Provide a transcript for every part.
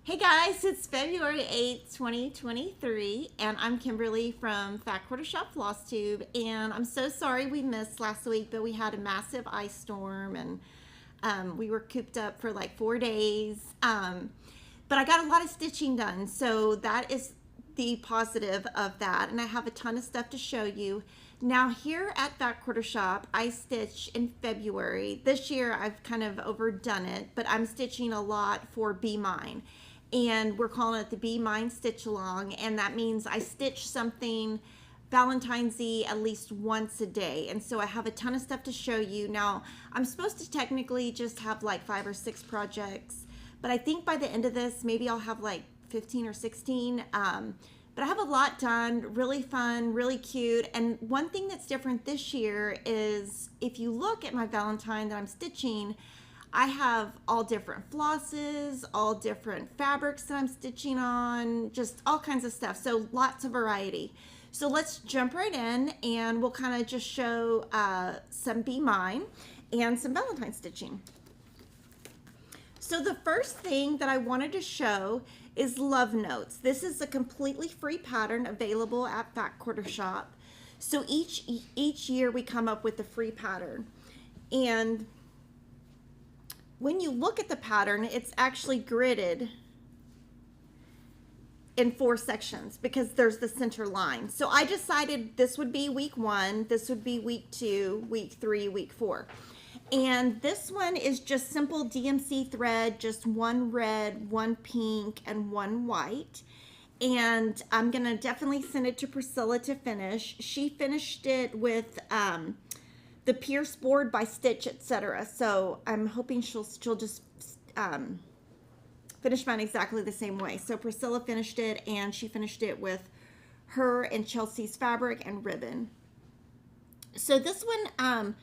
Hey guys, it's February 8th, 2023, and I'm Kimberly from Fat Quarter Shop FlossTube, and I'm so sorry we missed last week, but we had a massive ice storm, and we were cooped up for like 4 days, but I got a lot of stitching done, so that is the positive of that, and I have a ton of stuff to show you. Now here at Fat Quarter Shop, I stitch in February. This year I've kind of overdone it, but I'm stitching a lot for Be Mine. And we're calling it the Be Mine Stitch Along, and that means I stitch something Valentine's-y at least once a day. And so I have a ton of stuff to show you. Now, I'm supposed to technically just have like 5 or 6 projects, but I think by the end of this, maybe I'll have like 15 or 16. But I have a lot done, really fun, really cute. And one thing that's different this year is if you look at my Valentine that I'm stitching, I have all different flosses, all different fabrics that I'm stitching on, just all kinds of stuff. So lots of variety. So let's jump right in and we'll kind of just show some Be Mine and some Valentine stitching. So the first thing that I wanted to show is Love Notes. This is a completely free pattern available at Fat Quarter Shop. So each year we come up with a free pattern. And when you look at the pattern, it's actually gridded in 4 sections because there's the center line. So I decided this would be week 1, this would be week 2, week 3, week 4. And this one is just simple DMC thread, just 1 red, 1 pink, and 1 white. And I'm gonna definitely send it to Priscilla to finish. She finished it with the Pierce board by Stitch, etc. So I'm hoping she'll just finish mine exactly the same way. So Priscilla finished it, and she finished it with her and Chelsea's fabric and ribbon. So this one,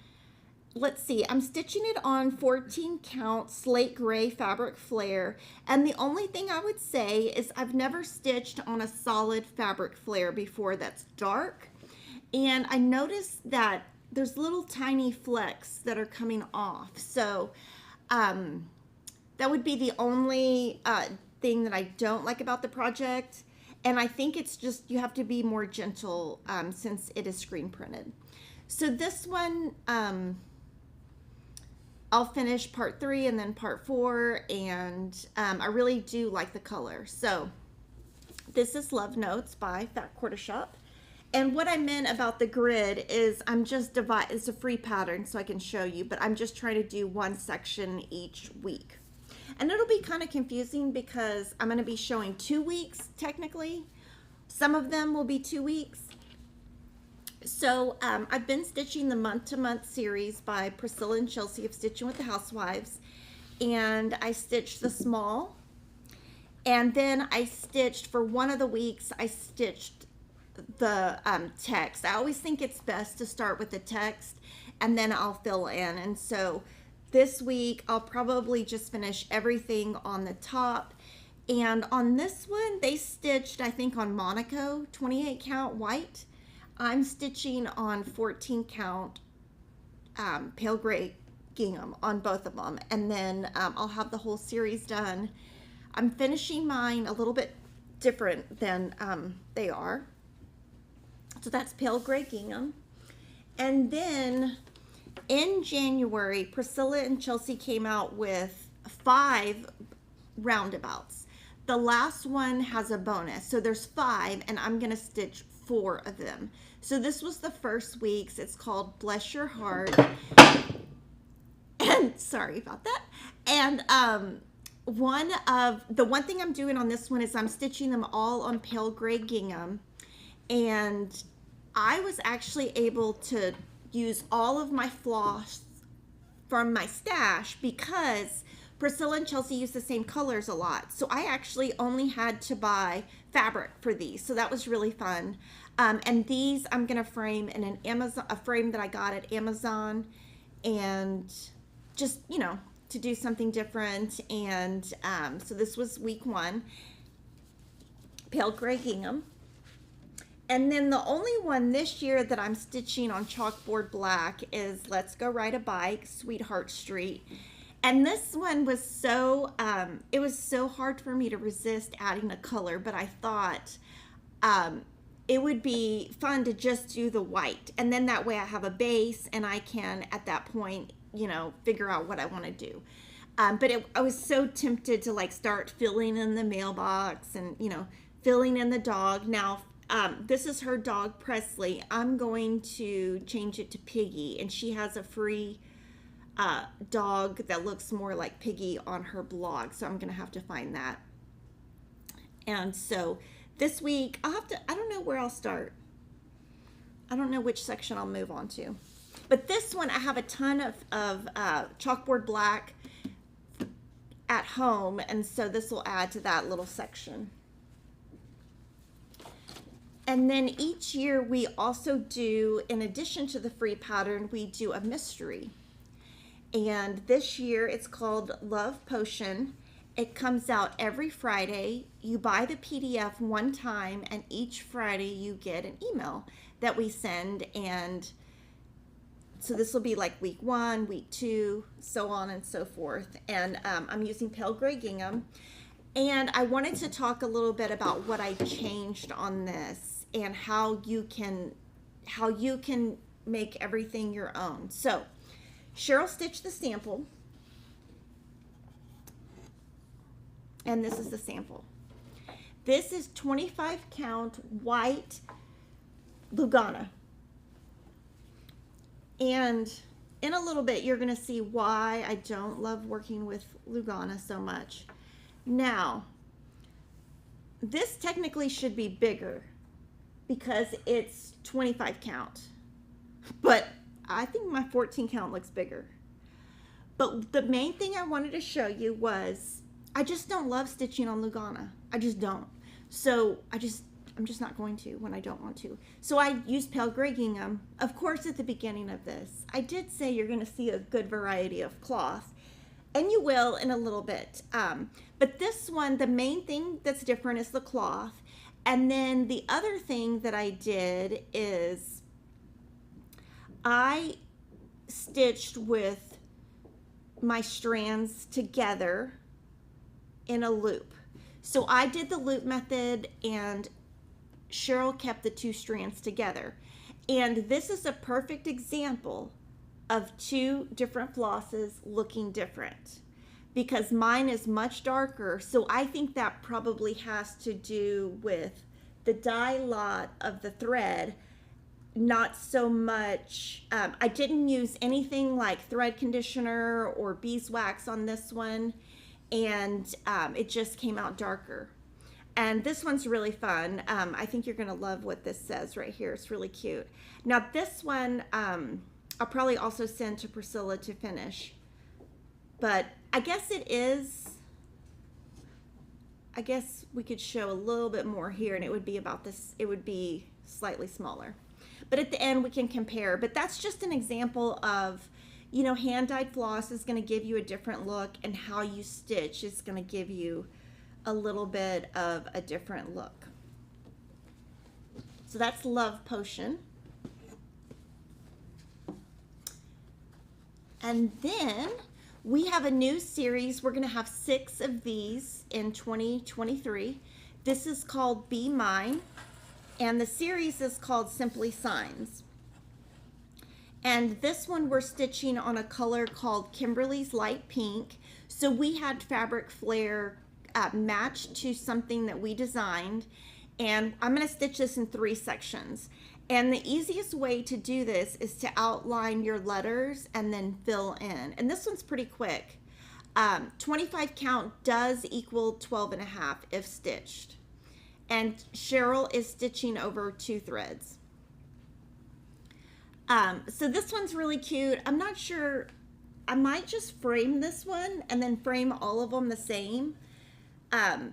let's see, I'm stitching it on 14 count slate gray fabric flare, and the only thing I would say is I've never stitched on a solid fabric flare before that's dark, and I noticed that there's little tiny flecks that are coming off. So that would be the only thing that I don't like about the project. And I think it's just, you have to be more gentle since it is screen printed. So this one, I'll finish part 3 and then part 4. And I really do like the color. So this is Love Notes by Fat Quarter Shop. And what I meant about the grid is I'm just it's a free pattern so I can show you, but I'm just trying to do 1 section each week. And it'll be kind of confusing because I'm going to be showing 2 weeks technically. Some of them will be 2 weeks. So I've been stitching the month-to-month series by Priscilla and Chelsea of Stitching with the Housewives. And I stitched the small. And then I stitched, for one of the weeks, I stitched the text. I always think it's best to start with the text and then I'll fill in. And so this week I'll probably just finish everything on the top. And on this one they stitched, I think, on Monaco 28 count white. I'm stitching on 14 count pale gray gingham on both of them, and then I'll have the whole series done. I'm finishing mine a little bit different than they are. So that's pale gray gingham. And then in January, Priscilla and Chelsea came out with 5 roundabouts. The last one has a bonus. So there's 5, and I'm going to stitch 4 of them. So this was the first week's. It's called Bless Your Heart. And sorry about that. And the one thing I'm doing on this one is I'm stitching them all on pale gray gingham. And I was actually able to use all of my floss from my stash because Priscilla and Chelsea use the same colors a lot. So I actually only had to buy fabric for these. So that was really fun. And these I'm going to frame in a frame that I got at Amazon, and just, you know, to do something different. And so this was week 1, pale gray gingham. And then the only one this year that I'm stitching on chalkboard black is Let's Go Ride a Bike, Sweetheart Street. And this one was so, it was so hard for me to resist adding a color, but I thought it would be fun to just do the white. And then that way I have a base and I can, at that point, you know, figure out what I want to do. But I was so tempted to like start filling in the mailbox and, you know, filling in the dog. Now, this is her dog, Presley. I'm going to change it to Piggy, and she has a free dog that looks more like Piggy on her blog, so I'm gonna have to find that. And so this week I don't know where I'll start. I don't know which section I'll move on to, but this one I have a ton of chalkboard black at home, and so this will add to that little section. And then each year we also do, in addition to the free pattern, we do a mystery. And this year it's called Love Potion. It comes out every Friday. You buy the PDF one time, and each Friday you get an email that we send. And so this will be like week 1, week 2, so on and so forth. And I'm using pale gray gingham. And I wanted to talk a little bit about what I changed on this and how you can make everything your own. So Cheryl stitched the sample, and this is the sample. This is 25 count white Lugana, and in a little bit you're going to see why I don't love working with Lugana so much. Now, this technically should be bigger because it's 25 count, but I think my 14 count looks bigger. But the main thing I wanted to show you was I just don't love stitching on Lugana. I just don't. So I'm just not going to when I don't want to. So I use pale gray gingham. Of course, at the beginning of this, I did say you're going to see a good variety of cloth, and you will in a little bit. But this one, the main thing that's different is the cloth. And then the other thing that I did is I stitched with my strands together in a loop. So I did the loop method, and Cheryl kept the 2 strands together. And this is a perfect example of 2 different flosses looking different, because mine is much darker. So I think that probably has to do with the dye lot of the thread. Not so much, I didn't use anything like thread conditioner or beeswax on this one, and it just came out darker. And this one's really fun. I think you're gonna love what this says right here. It's really cute. Now this one, I'll probably also send to Priscilla to finish, but I guess I guess we could show a little bit more here, and it would be about this, it would be slightly smaller. But at the end we can compare. But that's just an example of, you know, hand-dyed floss is going to give you a different look, and how you stitch is going to give you a little bit of a different look. So that's Love Potion. And then we have a new series. We're going to have 6 of these in 2023. This is called Be Mine. And the series is called Simply Signs. And this one we're stitching on a color called Kimberly's Light Pink. So we had fabric flare matched to something that we designed. And I'm going to stitch this in 3 sections. And the easiest way to do this is to outline your letters and then fill in. And this one's pretty quick. 25 count does equal 12.5 if stitched. And Cheryl is stitching over 2 threads. So this one's really cute. I'm not sure, I might just frame this one and then frame all of them the same,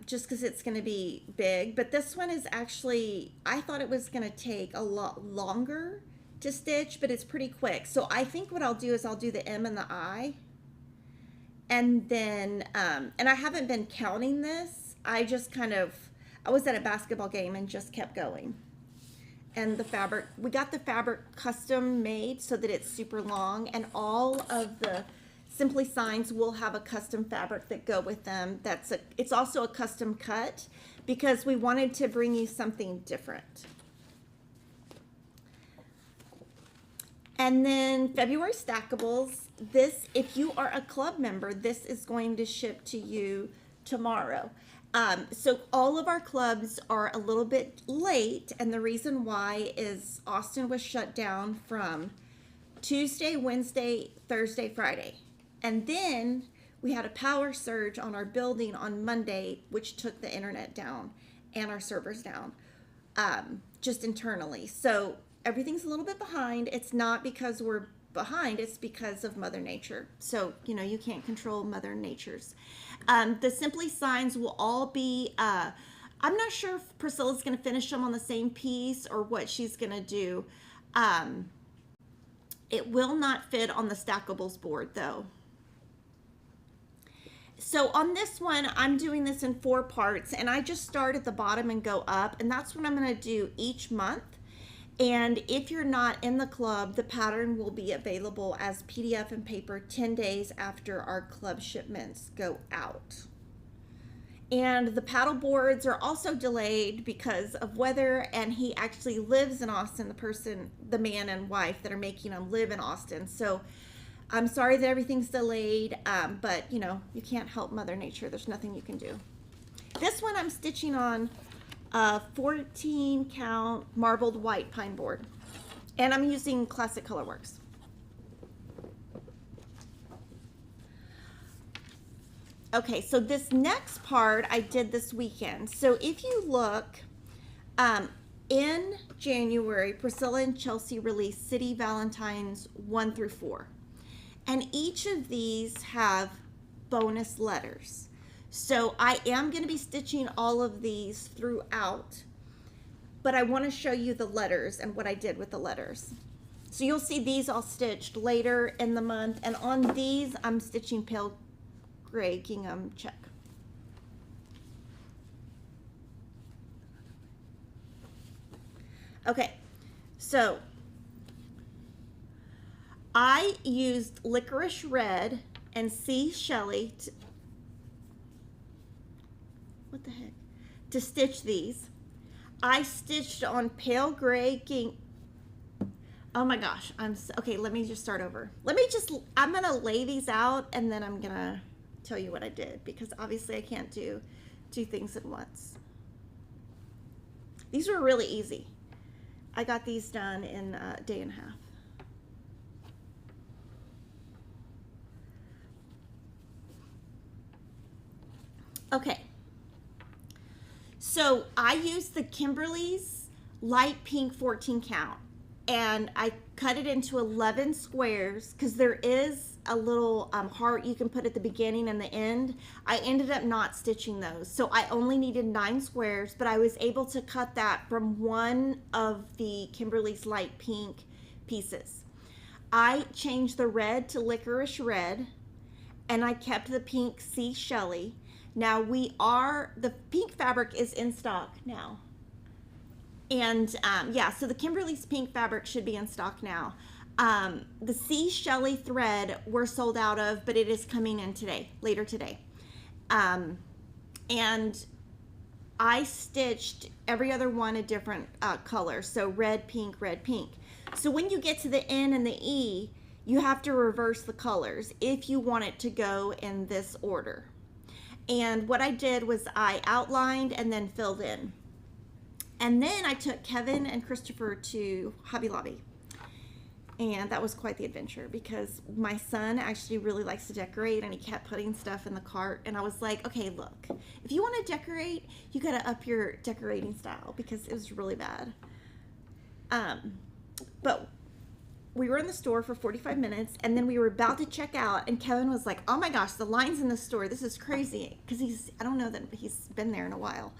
just because it's going to be big. But this one is actually, I thought it was going to take a lot longer to stitch, but it's pretty quick. So I think what I'll do is I'll do the M and the I. And then, and I haven't been counting this. I just kind of, I was at a basketball game and just kept going. And the fabric, we got the fabric custom made so that it's super long, and all of the Simply Signs will have a custom fabric that go with them. It's also a custom cut because we wanted to bring you something different. And then February Stackables. This, if you are a club member, this is going to ship to you tomorrow. So all of our clubs are a little bit late, and the reason why is Austin was shut down from Tuesday, Wednesday, Thursday, Friday. And then we had a power surge on our building on Monday, which took the internet down and our servers down, just internally. So everything's a little bit behind. It's not because we're behind, it's because of Mother Nature. So, you know, you can't control Mother Nature's. The Simply Signs will all be, I'm not sure if Priscilla's going to finish them on the same piece or what she's going to do. It will not fit on the Stackables board though. So on this one, I'm doing this in 4 parts, and I just start at the bottom and go up, and that's what I'm going to do each month. And if you're not in the club, the pattern will be available as PDF and paper 10 days after our club shipments go out. And the paddle boards are also delayed because of weather, and he actually lives in Austin, the man and wife that are making them live in Austin. So I'm sorry that everything's delayed, but you know, you can't help Mother Nature. There's nothing you can do. This one I'm stitching on 14 count marbled white pine board, and I'm using Classic Colorworks. Okay, so this next part I did this weekend. So if you look, in January, Priscilla and Chelsea released City Valentines 1 through 4, and each of these have bonus letters. So I am going to be stitching all of these throughout, but I want to show you the letters and what I did with the letters. So you'll see these all stitched later in the month, and on these I'm stitching pale gray gingham check. Okay, so I used Licorice Red and C. Shelley what the heck, to stitch these. I stitched on pale gray oh my gosh, okay, let me just start over. I'm gonna lay these out and then I'm gonna tell you what I did, because obviously I can't do 2 things at once. These were really easy. I got these done in a day and a half. Okay. So I used the Kimberly's light pink 14 count, and I cut it into 11 squares because there is a little heart you can put at the beginning and the end. I ended up not stitching those, so I only needed 9 squares, but I was able to cut that from one of the Kimberly's light pink pieces. I changed the red to Licorice Red, and I kept the pink C. Shelley. Now the pink fabric is in stock now. And yeah, so the Kimberly's pink fabric should be in stock now. The C. Shelley thread we're sold out of, but it is coming in today, later today. And I stitched every other one a different color. So red, pink, red, pink. So when you get to the N and the E, you have to reverse the colors if you want it to go in this order. And what I did was I outlined and then filled in. And then I took Kevin and Christopher to Hobby Lobby. And that was quite the adventure because my son actually really likes to decorate, and he kept putting stuff in the cart. And I was like, okay, look, if you want to decorate, you got to up your decorating style because it was really bad. But we were in the store for 45 minutes, and then we were about to check out, and Kevin was like, oh my gosh, the lines in the store, this is crazy. Because I don't know that he's been there in a while.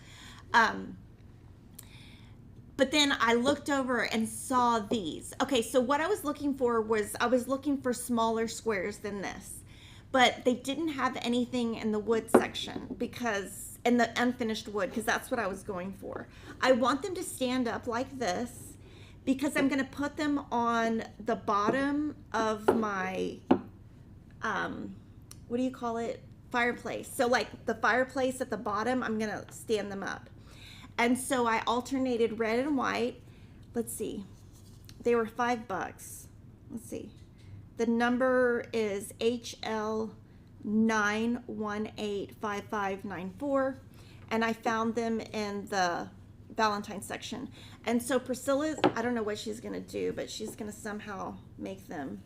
But then I looked over and saw these. Okay, so what I was looking for was, I was looking for smaller squares than this. But they didn't have anything in the wood section, because, in the unfinished wood, because that's what I was going for. I want them to stand up like this, because I'm going to put them on the bottom of my what do you call it? Fireplace. So like the fireplace at the bottom, I'm gonna stand them up. And so I alternated red and white. Let's see. They were $5. Let's see. The number is HL9185594. And I found them in the Valentine's section. And so Priscilla, I don't know what she's going to do, but she's going to somehow make them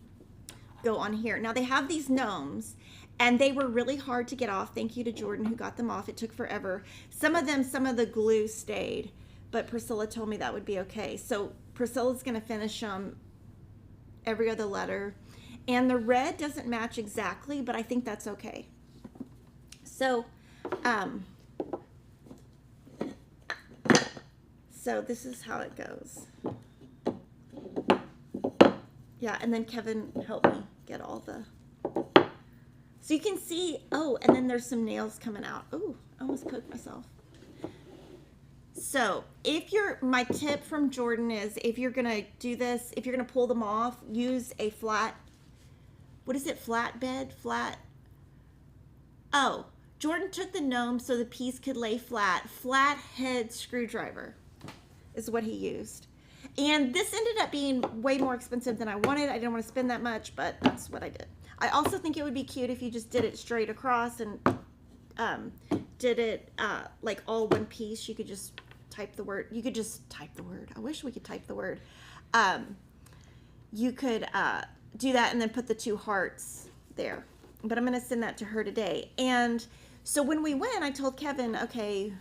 go on here. Now they have these gnomes, and they were really hard to get off. Thank you to Jordan who got them off. It took forever. Some of the glue stayed, but Priscilla told me that would be okay. So Priscilla's going to finish them every other letter. And the red doesn't match exactly, but I think that's okay. So, so this is how it goes. Yeah, and then Kevin helped me get all the... So you can see, oh, and then there's some nails coming out. Oh, I almost poked myself. So my tip from Jordan is if you're going to do this, if you're going to pull them off, use a flat, what is it, flatbed? Oh, Jordan took the gnome so the piece could lay flat. Flathead screwdriver is what he used. And this ended up being way more expensive than I wanted. I didn't want to spend that much, but that's what I did. I also think it would be cute if you just did it straight across and did it like all one piece. You could just type the word. You could just type the word. I wish we could type the word. You could do that and then put the 2 hearts there. But I'm going to send that to her today. And so when we went, I told Kevin, okay,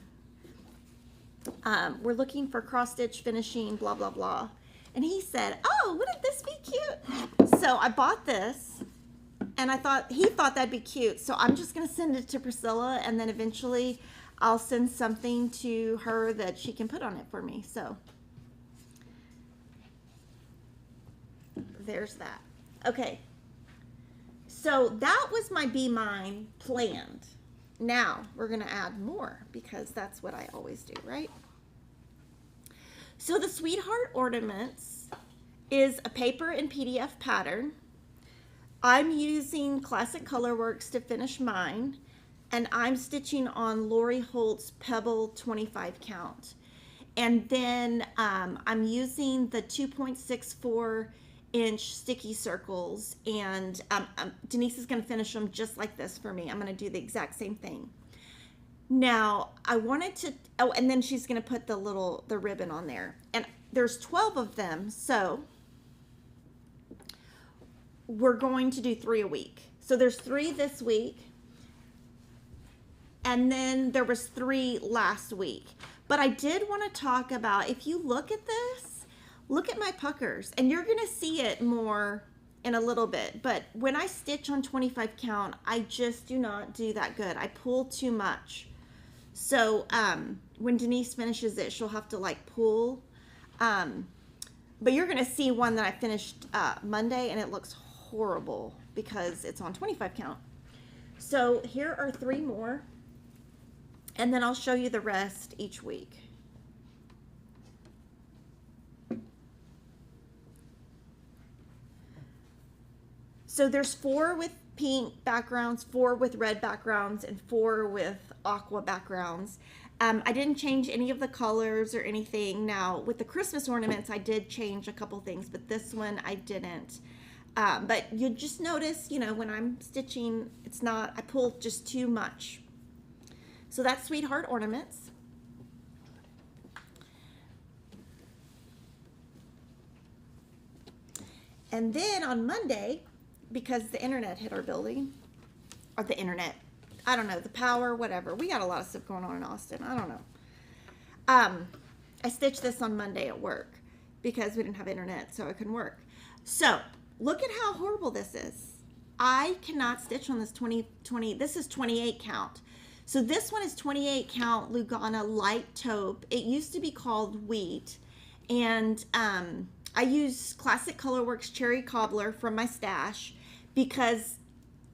we're looking for cross-stitch finishing, blah, blah, blah. And he said, oh, wouldn't this be cute? So I bought this. And he thought that'd be cute. So I'm just going to send it to Priscilla, and then eventually I'll send something to her that she can put on it for me. So there's that. Okay. So that was my Be Mine planned. Now we're going to add more because that's what I always do, right? So the Sweetheart Ornaments is a paper and PDF pattern. I'm using Classic Colorworks to finish mine, and I'm stitching on Lori Holt's Pebble 25 count. And then I'm using the 2.64 inch sticky circles, and Denise is going to finish them just like this for me. I'm going to do the exact same thing. Now I wanted to, oh, and then she's going to put the ribbon on there, and there's 12 of them, so we're going to do 3 a week. So there's 3 this week, and then there was 3 last week. But I did want to talk about, if you look at this, look at my puckers, and you're going to see it more in a little bit. But when I stitch on 25 count, I just do not do that good. I pull too much. So when Denise finishes it, she'll have to like pull. But you're going to see one that I finished Monday, and it looks horrible because it's on 25 count. So here are 3 more, and then I'll show you the rest each week. So there's 4 with pink backgrounds, 4 with red backgrounds, and 4 with aqua backgrounds. I didn't change any of the colors or anything. Now with the Christmas ornaments, I did change a couple things, but this one I didn't. But you just notice, you know, when I'm stitching, I pull just too much. So that's Sweetheart Ornaments. And then on Monday, because the internet hit our building, or the internet, I don't know, the power, whatever. We got a lot of stuff going on in Austin. I don't know. I stitched this on Monday at work because we didn't have internet, so I couldn't work. So look at how horrible this is. I cannot stitch on this 20, this is 28 count. So this one is 28 count Lugana light taupe. It used to be called wheat. And I use Classic Colorworks Cherry Cobbler from my stash because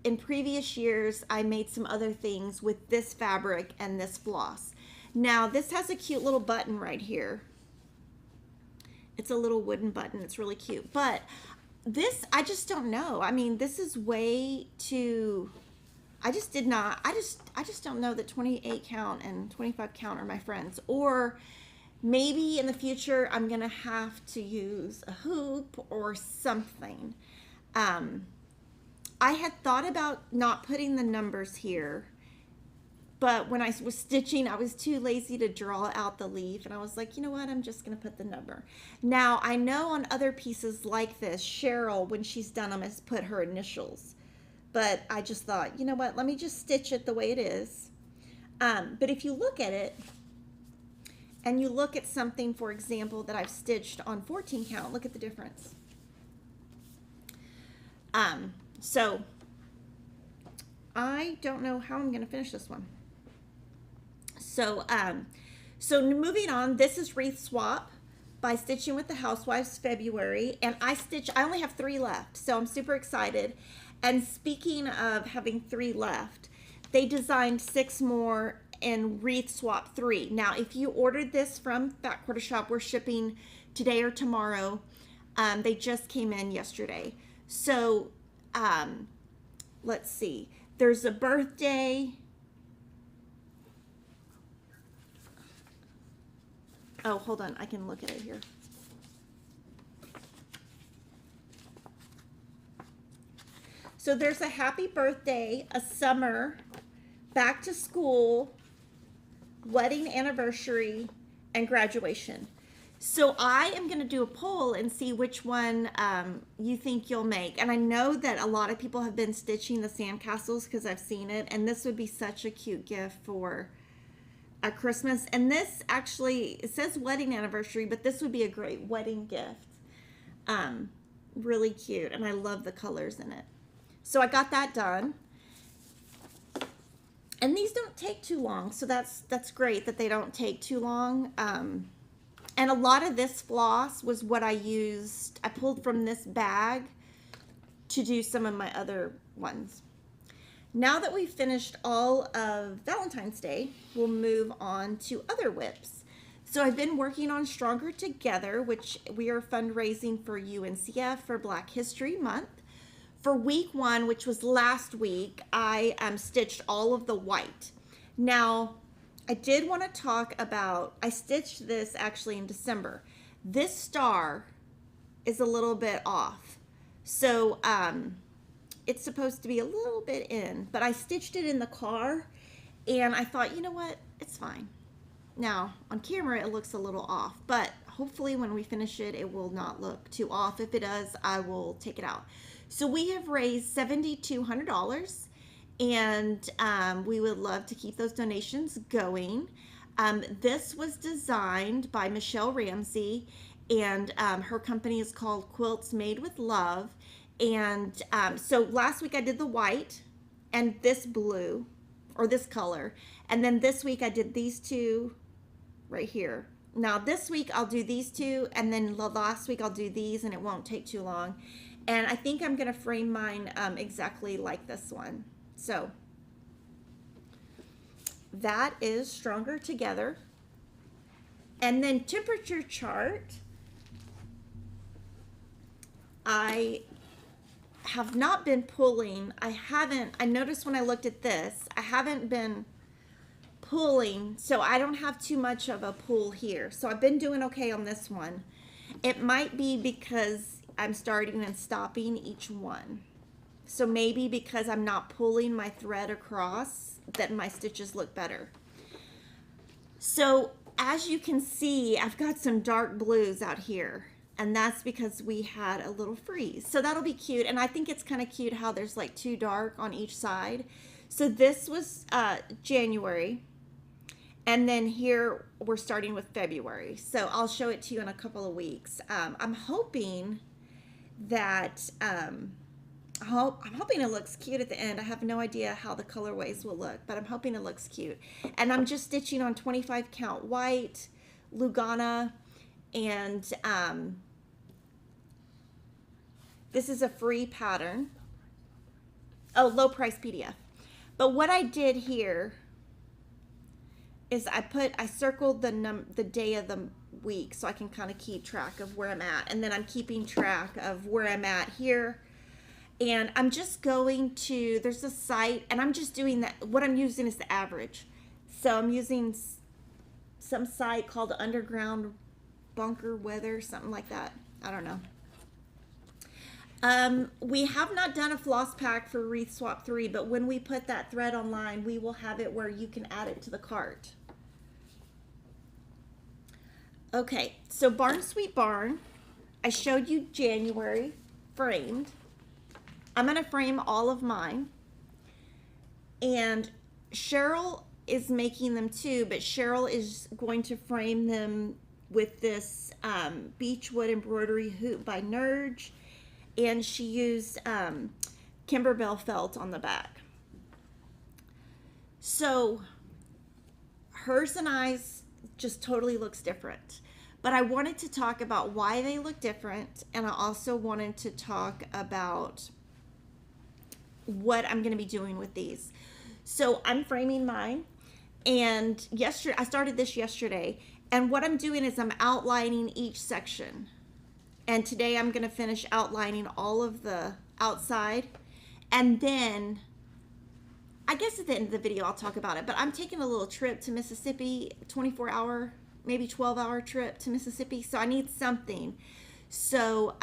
in previous years I made some other things with this fabric and this floss. Now this has a cute little button right here. It's a little wooden button. It's really cute. But this, I just don't know. I mean, this is way too, I just did not, I just don't know that 28 count and 25 count are my friends. Or maybe in the future, I'm going to have to use a hoop or something. I had thought about not putting the numbers here, but when I was stitching, I was too lazy to draw out the leaf, and I was like, you know what, I'm just going to put the number. Now, I know on other pieces like this, Cheryl, when she's done them, has put her initials, but I just thought, you know what, let me just stitch it the way it is. But if you look at it, and you look at something, for example, that I've stitched on 14 count, look at the difference. So I don't know how I'm going to finish this one. So, so moving on, this is Wreath Swap by Stitching with the Housewives February, and I only have 3 left, so I'm super excited. And speaking of having 3 left, they designed 6 more in Wreath Swap 3. Now, if you ordered this from Fat Quarter Shop, we're shipping today or tomorrow. They just came in yesterday. So, let's see. There's a birthday. Oh, hold on. I can look at it here. So there's a happy birthday, a summer, back to school, wedding anniversary, and graduation. So I am going to do a poll and see which one you think you'll make. And I know that a lot of people have been stitching the sandcastles because I've seen it. And this would be such a cute gift for a Christmas. And this actually, it says wedding anniversary, but this would be a great wedding gift. Really cute. And I love the colors in it. So I got that done. And these don't take too long. So that's great that they don't take too long. And a lot of this floss was what I used. I pulled from this bag to do some of my other ones. Now that we've finished all of Valentine's Day, we'll move on to other whips. So I've been working on Stronger Together, which we are fundraising for UNCF for Black History Month. For week 1, which was last week, I stitched all of the white. Now, I did want to talk about, I stitched this actually in December. This star is a little bit off. So it's supposed to be a little bit in, but I stitched it in the car and I thought, you know what, it's fine. Now, on camera, it looks a little off, but hopefully when we finish it, it will not look too off. If it does, I will take it out. So we have raised $7,200. And we would love to keep those donations going. This was designed by Michelle Ramsey, and her company is called Quilts Made with Love. And so last week I did the white and this blue, or this color. And then this week I did these 2 right here. Now this week I'll do these 2, and then last week I'll do these, and it won't take too long. And I think I'm going to frame mine exactly like this one. So that is Stronger Together. And then temperature chart. I have not been pulling. I noticed when I looked at this, I haven't been pulling, so I don't have too much of a pull here. So I've been doing okay on this one. It might be because I'm starting and stopping each one. So maybe because I'm not pulling my thread across, that my stitches look better. So as you can see, I've got some dark blues out here, and that's because we had a little freeze. So that'll be cute, and I think it's kind of cute how there's like 2 dark on each side. So this was January, and then here we're starting with February. So I'll show it to you in a couple of weeks. I'm hoping that I'm hoping it looks cute at the end. I have no idea how the colorways will look, but I'm hoping it looks cute. And I'm just stitching on 25 count white, Lugana, and this is a free pattern. Oh, low price PDF. But what I did here is I circled the day of the week so I can kind of keep track of where I'm at. And then I'm keeping track of where I'm at here. And I'm just going to, there's a site, and I'm just doing that. What I'm using is the average. So I'm using some site called Underground Bunker Weather, something like that. I don't know. We have not done a floss pack for Wreath Swap 3, but when we put that thread online, we will have it where you can add it to the cart. Okay, so Barn Sweet Barn, I showed you January framed. I'm going to frame all of mine. And Cheryl is making them too, but Cheryl is going to frame them with this Beechwood embroidery hoop by Nerge. And she used Kimberbell felt on the back. So hers and I's just totally looks different. But I wanted to talk about why they look different, and I also wanted to talk about what I'm going to be doing with these. So I'm framing mine, and I started this yesterday, and what I'm doing is I'm outlining each section. And today I'm going to finish outlining all of the outside, and then I guess at the end of the video I'll talk about it, but I'm taking a little trip to Mississippi, 24-hour, maybe 12-hour trip to Mississippi, so I need something. So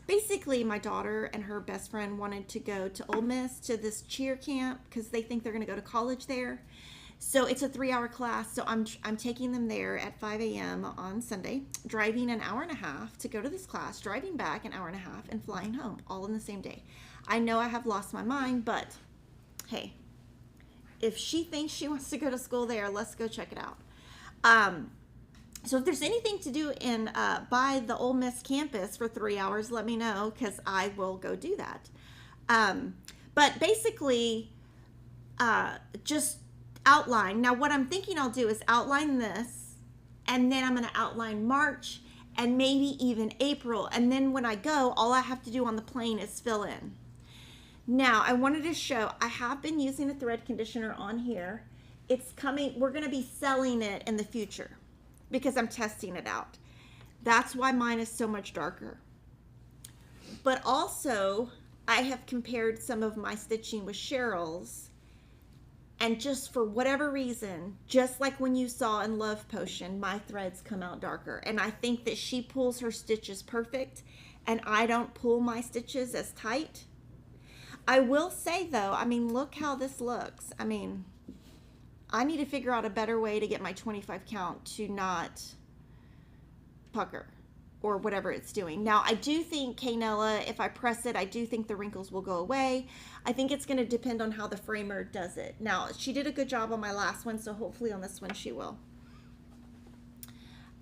basically my daughter and her best friend wanted to go to Ole Miss to this cheer camp because they think they're going to go to college there. So it's a 3-hour class, so I'm taking them there at 5 a.m. on Sunday, driving an hour and a half to go to this class, driving back an hour and a half, and flying home, all in the same day. I know I have lost my mind, but hey, if she thinks she wants to go to school there, let's go check it out. So if there's anything to do in by the Ole Miss campus for 3 hours, let me know, because I will go do that. But basically, just outline. Now what I'm thinking I'll do is outline this, and then I'm going to outline March and maybe even April, and then when I go, all I have to do on the plane is fill in. Now I wanted to show, I have been using a thread conditioner on here. It's coming, we're going to be selling it in the future because I'm testing it out. That's why mine is so much darker. But also I have compared some of my stitching with Cheryl's, and just for whatever reason, just like when you saw in Love Potion, my threads come out darker. And I think that she pulls her stitches perfect, and I don't pull my stitches as tight. I will say though, I mean, look how this looks. I mean, I need to figure out a better way to get my 25 count to not pucker or whatever it's doing. Now, I do think Canella, if I press it, I do think the wrinkles will go away. I think it's going to depend on how the framer does it. Now, she did a good job on my last one, so hopefully on this one she will.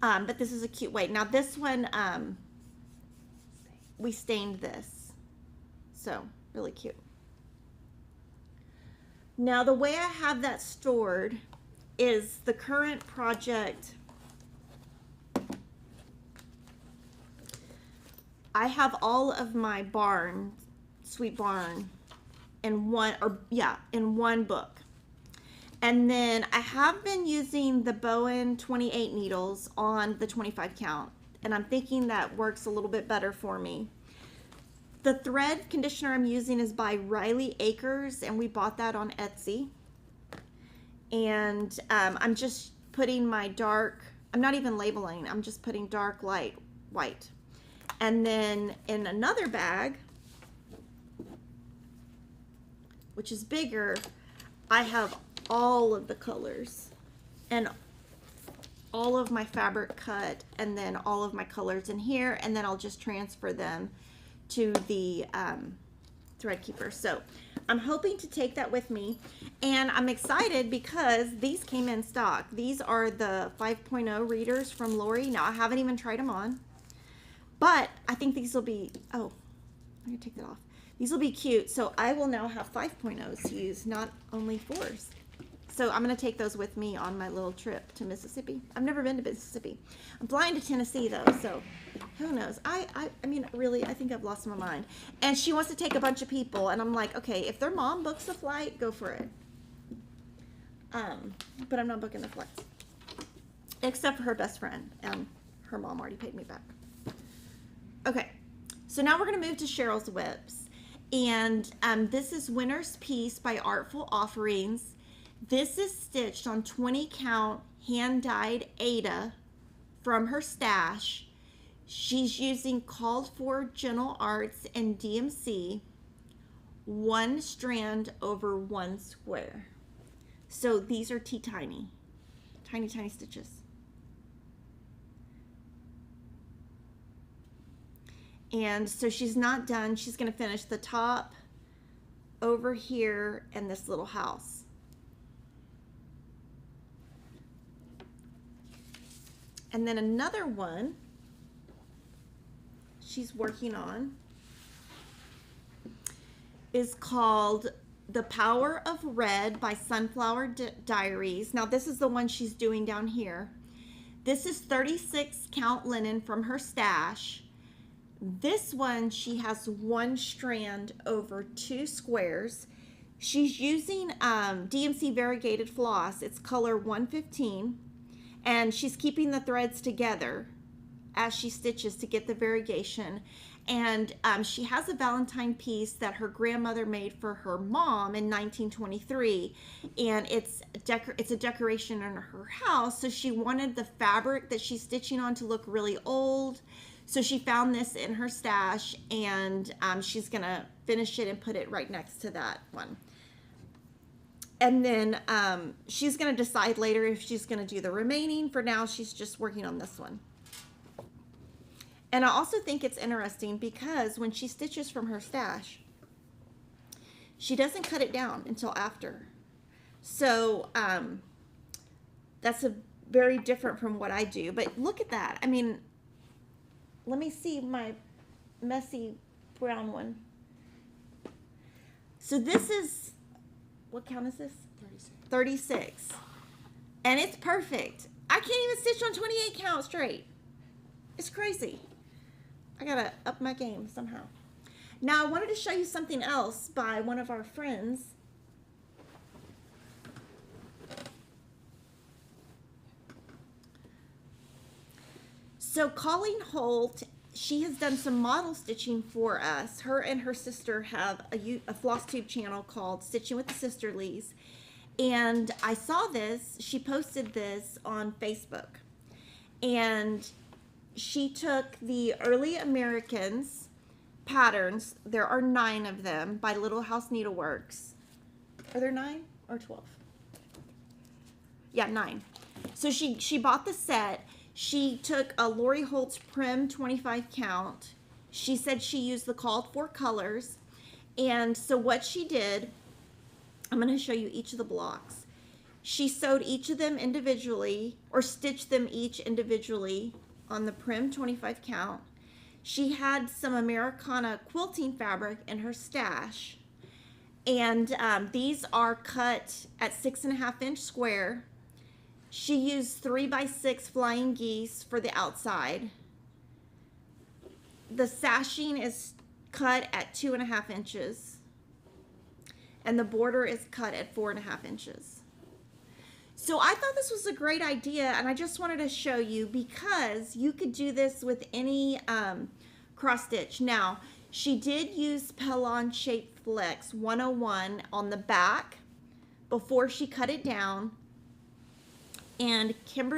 But this is a cute way. Now, this one, we stained this. So, really cute. Now, the way I have that stored is the current project. I have all of my Sweet Barn in one book. And then I have been using the Bowen 28 needles on the 25 count, and I'm thinking that works a little bit better for me. The thread conditioner I'm using is by Riley Acres, and we bought that on Etsy. And I'm just putting my dark, I'm not even labeling, I'm just putting dark, light, white. And then in another bag, which is bigger, I have all of the colors and all of my fabric cut, and then all of my colors in here, and then I'll just transfer them to the thread keeper. So I'm hoping to take that with me, and I'm excited because these came in stock. These are the 5.0 readers from Lori. Now I haven't even tried them on, but I think these will be, oh, I'm gonna take that off. These will be cute. So I will now have 5.0s to use, not only 4s. So I'm gonna take those with me on my little trip to Mississippi. I've never been to Mississippi. I'm flying to Tennessee though, so who knows? I mean, really, I think I've lost my mind. And she wants to take a bunch of people, and I'm like, okay, if their mom books the flight, go for it. But I'm not booking the flights. except for her best friend, and her mom already paid me back. Okay, so now we're going to move to Cheryl's WIPs, and this is Winter's Peace by Artful Offerings. This is stitched on 20 count hand-dyed Aida from her stash. She's using Called For Gentle Arts and DMC, 1 strand over 1 square. So these are tiny, tiny stitches. And so she's not done. She's going to finish the top over here and this little house. And then another one she's working on is called The Power of Red by Sunflower Diaries. Now this is the one she's doing down here. This is 36 count linen from her stash. This one she has 1 strand over 2 squares. She's using DMC variegated floss. It's color 115, and she's keeping the threads together as she stitches to get the variegation. And she has a Valentine piece that her grandmother made for her mom in 1923, and it's a decoration in her house. So she wanted the fabric that she's stitching on to look really old. So she found this in her stash, and she's gonna finish it and put it right next to that one. And then she's gonna decide later if she's gonna do the remaining. For now, she's just working on this one. And I also think it's interesting because when she stitches from her stash, she doesn't cut it down until after. So that's very different from what I do. But look at that. I mean, let me see my messy brown one. So this is, what count is this? 36. And it's perfect. I can't even stitch on 28 count straight. It's crazy. I gotta up my game somehow. Now I wanted to show you something else by one of our friends. So Colleen Holt, she has done some model stitching for us. Her and her sister have a FlossTube channel called Stitching with the Sisterlies. And I saw this, she posted this on Facebook. And she took the Early Americans patterns. There are 9 of them by Little House Needleworks. Are there 9 or 12? Yeah, 9. So she bought the set. She took a Lori Holt's Prim 25 count. She said she used the called for colors. And so what she did, I'm going to show you each of the blocks. She sewed each of them individually, or stitched them each individually on the Prim 25 count. She had some Americana quilting fabric in her stash. And these are cut at 6.5 inch square. She used 3x6 flying geese for the outside. The sashing is cut at 2.5 inches. And the border is cut at 4.5 inches. So I thought this was a great idea, and I just wanted to show you because you could do this with any cross stitch. Now, she did use Pellon Shape Flex 101 on the back before she cut it down. And Kim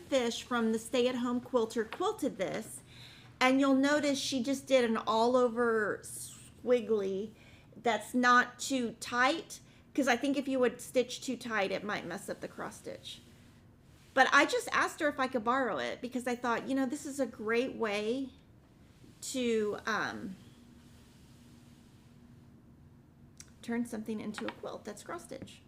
Fish from the Stay at Home Quilter quilted this, and you'll notice she just did an all over squiggly that's not too tight, because I think if you would stitch too tight it might mess up the cross stitch. But I just asked her if I could borrow it because I thought, you know, this is a great way to turn something into a quilt that's cross stitch.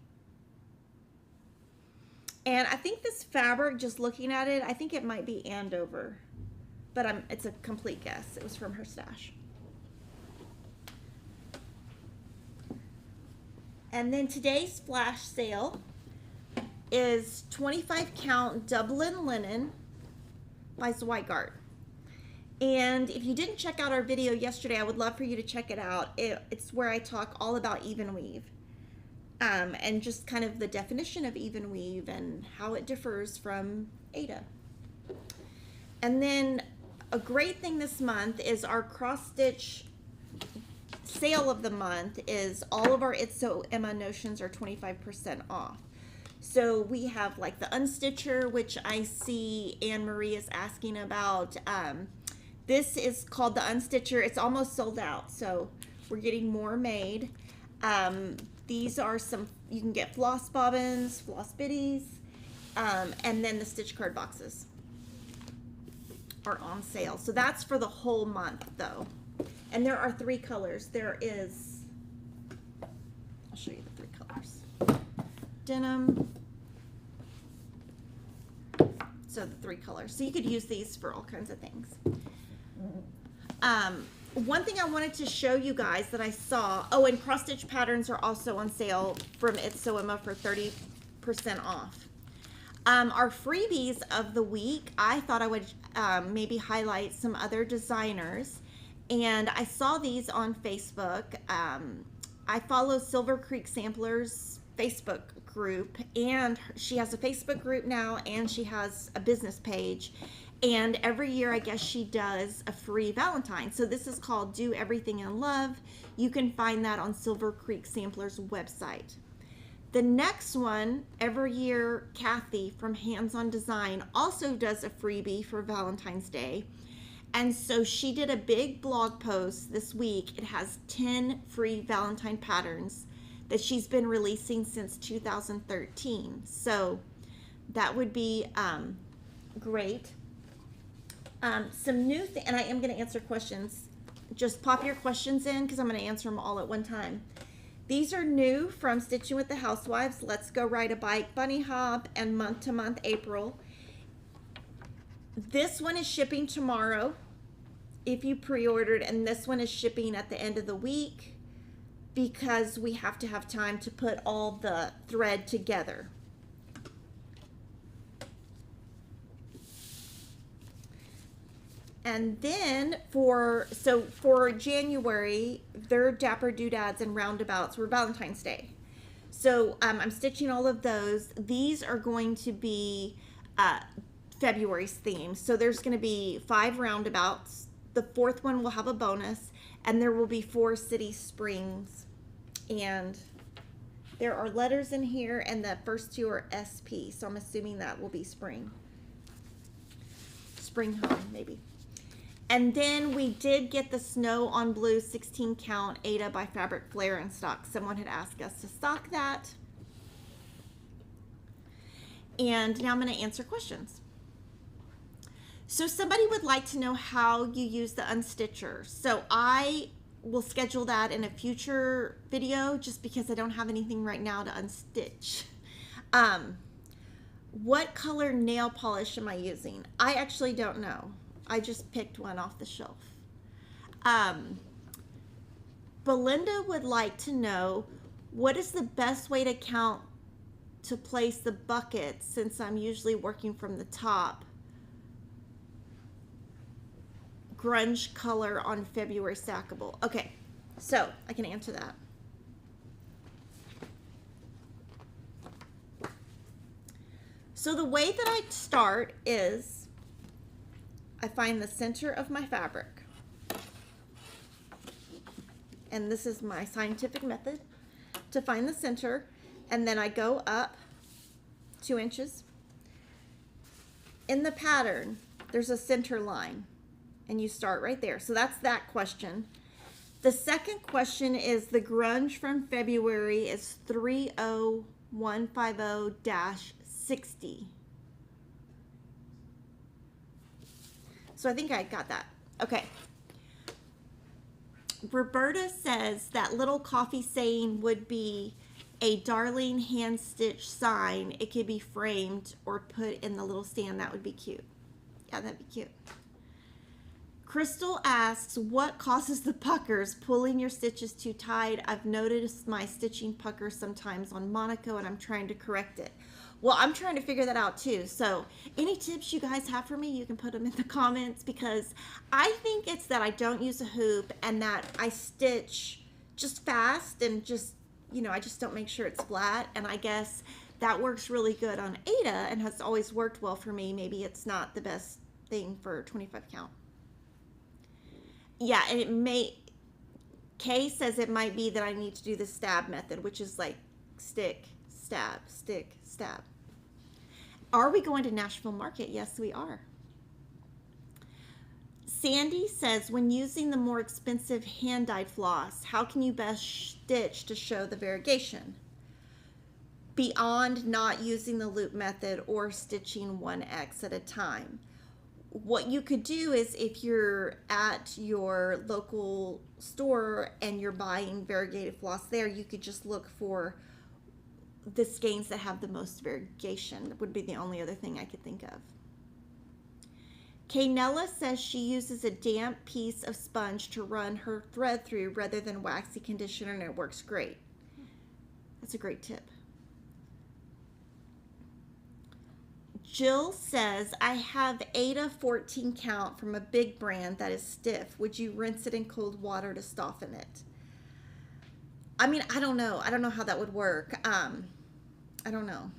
And I think this fabric, just looking at it, I think it might be Andover, but it's a complete guess. It was from her stash. And then today's flash sale is 25 count Dublin linen by Zweigart. And if you didn't check out our video yesterday, I would love for you to check it out. It's where I talk all about even weave. and just kind of the definition of even weave and how it differs from Ada. And then a great thing this month is our cross stitch sale of the month is all of our It's So Emma notions are 25% off. So we have like the Unstitcher, which I see Anne Marie is asking about. This is called the Unstitcher. It's almost sold out, so we're getting more made. These are some, you can get floss bobbins, floss biddies, and then the stitch card boxes are on sale. So that's for the whole month though. And there are 3 colors. There is, I'll show you the 3 colors. Denim. So the 3 colors. So you could use these for all kinds of things. One thing I wanted to show you guys that I saw, oh, and cross stitch patterns are also on sale from It's So Emma for 30% off. Our freebies of the week, I thought I would maybe highlight some other designers, and I saw these on Facebook. I follow Silver Creek Samplers Facebook group, and she has a Facebook group now, and she has a business page. And every year, I guess she does a free Valentine. So this is called Do Everything in Love. You can find that on Silver Creek Samplers website. The next one, every year, Kathy from Hands On Design also does a freebie for Valentine's Day. And so she did a big blog post this week. It has 10 free Valentine patterns that she's been releasing since 2013. So that would be great. Some new and I am going to answer questions. Just pop your questions in because I'm going to answer them all at one time. These are new from Stitching with the Housewives, Let's Go Ride a Bike, Bunny Hop, and Month to Month April. This one is shipping tomorrow if you pre-ordered, and this one is shipping at the end of the week because we have to have time to put all the thread together. And then for January, they're Dapper Doodads and Roundabouts for Valentine's Day. So I'm stitching all of those. These are going to be February's theme. So there's going to be 5 roundabouts. The 4th one will have a bonus, and there will be 4 city springs. And there are letters in here, and the first 2 are SP. So I'm assuming that will be spring. Spring home, maybe. And then we did get the Snow on Blue 16 count Ada by Fabric Flair in stock. Someone had asked us to stock that. And now I'm going to answer questions. So somebody would like to know how you use the Unstitcher. So I will schedule that in a future video just because I don't have anything right now to unstitch. What color nail polish am I using? I actually don't know. I just picked one off the shelf. Belinda would like to know, what is the best way to place the bucket since I'm usually working from the top? Grunge color on February stackable. Okay, so I can answer that. So the way that I start is I find the center of my fabric, and this is my scientific method to find the center, and then I go up 2 inches. In the pattern, there's a center line, and you start right there. So that's that question. The second question is the grunge from February is 30150-60. So I think I got that. Okay. Roberta says that little coffee saying would be a darling hand stitch sign. It could be framed or put in the little stand. That would be cute. Yeah, that'd be cute. Crystal asks, what causes the puckers? Pulling your stitches too tight. I've noticed my stitching pucker sometimes on Monaco, and I'm trying to correct it. Well, I'm trying to figure that out too. So any tips you guys have for me, you can put them in the comments, because I think it's that I don't use a hoop and that I stitch just fast and just you know, I just don't make sure it's flat. And I guess that works really good on Ada and has always worked well for me. Maybe it's not the best thing for 25 count. Yeah, and it may, Kay says it might be that I need to do the stab method, which is like stick, stab, stick, stab. Are we going to Nashville Market? Yes, we are. Sandy says, when using the more expensive hand-dyed floss, how can you best stitch to show the variegation? Beyond not using the loop method or stitching 1x at a time. What you could do is, if you're at your local store and you're buying variegated floss there, you could just look for the skeins that have the most variegation. That would be the only other thing I could think of. Kaynella says she uses a damp piece of sponge to run her thread through rather than waxy conditioner, and it works great. That's a great tip. Jill says, I have Ada 14 count from a big brand that is stiff. Would you rinse it in cold water to soften it? I mean, I don't know. I don't know how that would work. I don't know.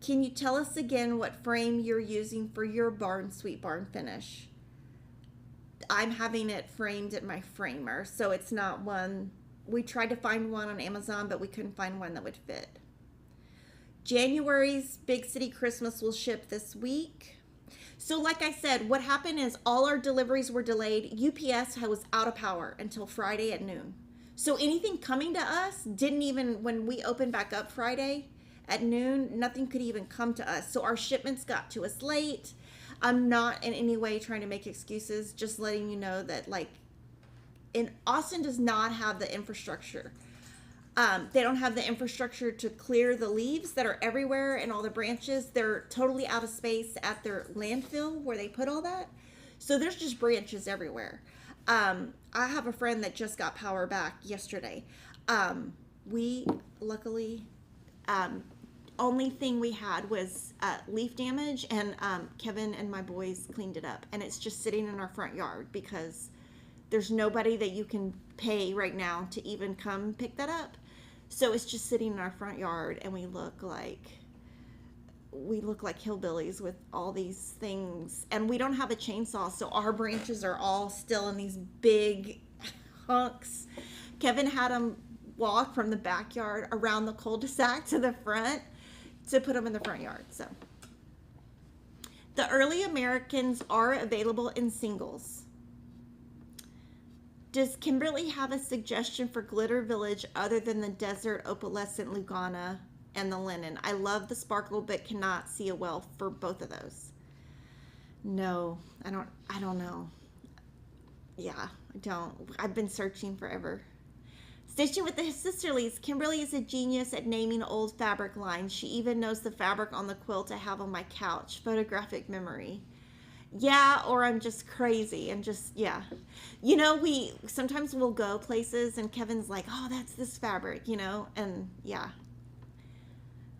Can you tell us again what frame you're using for your barn sweet barn finish? I'm having it framed at my framer, so it's not one. We tried to find one on Amazon, but we couldn't find one that would fit. January's Big City Christmas will ship this week. So like I said, what happened is all our deliveries were delayed. UPS was out of power until Friday at noon. So anything coming to us didn't even, when we opened back up Friday at noon, nothing could even come to us. So our shipments got to us late. I'm not in any way trying to make excuses, just letting you know that, like, Austin does not have the infrastructure. They don't have the infrastructure to clear the leaves that are everywhere and all the branches. They're totally out of space at their landfill where they put all that. So there's just branches everywhere. I have a friend that just got power back yesterday. We luckily, only thing we had was leaf damage, and Kevin and my boys cleaned it up. And it's just sitting in our front yard because there's nobody that you can pay right now to even come pick that up. So it's just sitting in our front yard, and we look like hillbillies with all these things. And we don't have a chainsaw, so our branches are all still in these big hunks. Kevin had them walk from the backyard around the cul-de-sac to the front to put them in the front yard. So the Early Americans are available in singles. Does Kimberly have a suggestion for Glitter Village other than the Desert Opalescent Lugana and the Linen? I love the sparkle, but cannot see a well for both of those. No, I don't know. Yeah, I don't. I've been searching forever. Stitching with the Sisterlies. Kimberly is a genius at naming old fabric lines. She even knows the fabric on the quilt I have on my couch. Photographic memory. Yeah, or I'm just crazy and just, yeah. You know, sometimes we'll go places and Kevin's like, oh, that's this fabric, you know, and yeah.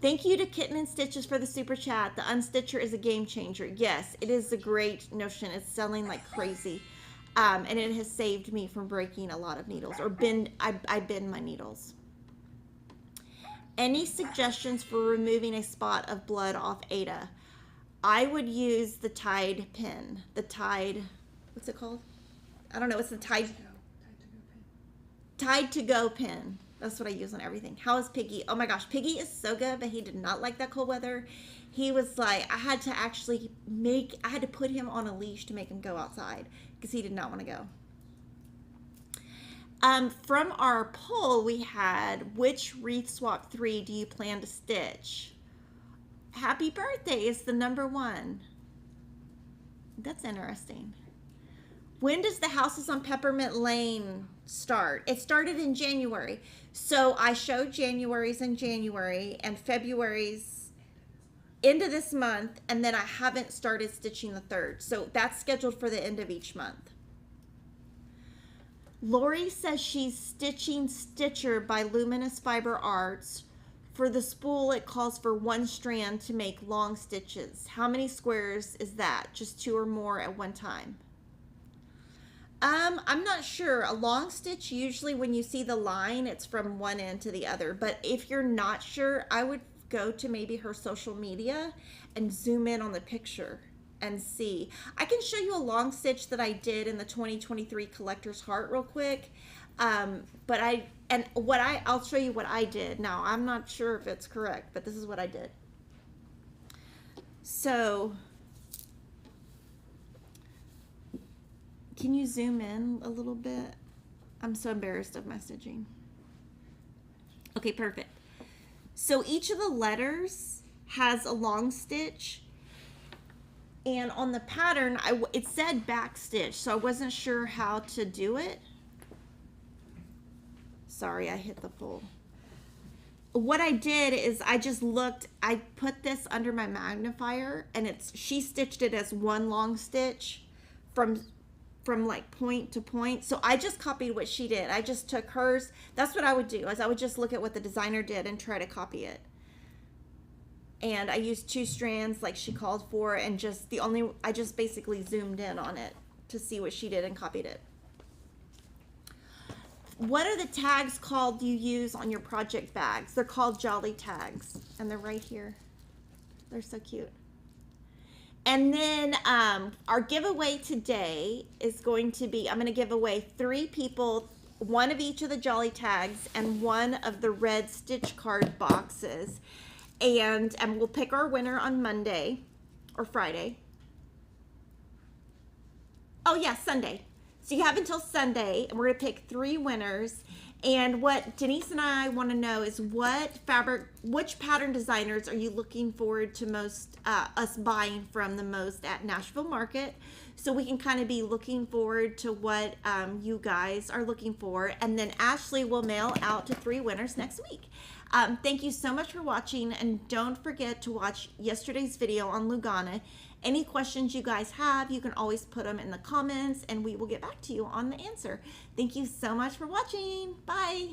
Thank you to Kitten and Stitches for the super chat. The Unstitcher is a game changer. Yes, it is a great notion. It's selling like crazy. And it has saved me from breaking a lot of needles, or I bend my needles. Any suggestions for removing a spot of blood off Ada? I would use the Tide pin. The Tide, what's it called? I don't know. It's the Tide to Go pin. That's what I use on everything. How is Piggy? Oh my gosh, Piggy is so good, but he did not like that cold weather. He was like, I had to put him on a leash to make him go outside because he did not want to go. From our poll, we had, which Wreath Swap 3 do you plan to stitch? Happy birthday is the number one. That's interesting. When does the Houses on Peppermint Lane start? It started in January. So I showed January's in January and February's into this month, and then I haven't started stitching the 3rd. So that's scheduled for the end of each month. Lori says she's stitching Stitcher by Luminous Fiber Arts. For the spool, it calls for 1 strand to make long stitches. How many squares is that? Just 2 or more at one time? I'm not sure. A long stitch, usually when you see the line, it's from one end to the other. But if you're not sure, I would go to maybe her social media and zoom in on the picture and see. I can show you a long stitch that I did in the 2023 Collector's Heart real quick. I'll show you what I did. Now, I'm not sure if it's correct, but this is what I did. So, can you zoom in a little bit? I'm so embarrassed of messaging. Okay, perfect. So each of the letters has a long stitch, and on the pattern, it said back stitch, so I wasn't sure how to do it. Sorry, I hit the full. What I did is I just looked, I put this under my magnifier, and she stitched it as one long stitch from like point to point. So I just copied what she did. I just took hers. That's what I would do, is I would just look at what the designer did and try to copy it. And I used 2 strands like she called for, and I just basically zoomed in on it to see what she did and copied it. What are the tags called you use on your project bags? They're called Jolly tags, and they're right here. They're so cute. And then our giveaway today is going to be, I'm going to give away 3 people, 1 of each of the Jolly tags and 1 of the red stitch card boxes. And we'll pick our winner on Monday or Friday. Oh yeah, Sunday. So you have until Sunday, and we're going to pick 3 winners. And what Denise and I want to know is which pattern designers are you looking forward to most, us buying from the most at Nashville Market? So we can kind of be looking forward to what you guys are looking for. And then Ashley will mail out to 3 winners next week. Thank you so much for watching, and don't forget to watch yesterday's video on Lugana. Any questions you guys have, you can always put them in the comments, and we will get back to you on the answer. Thank you so much for watching. Bye.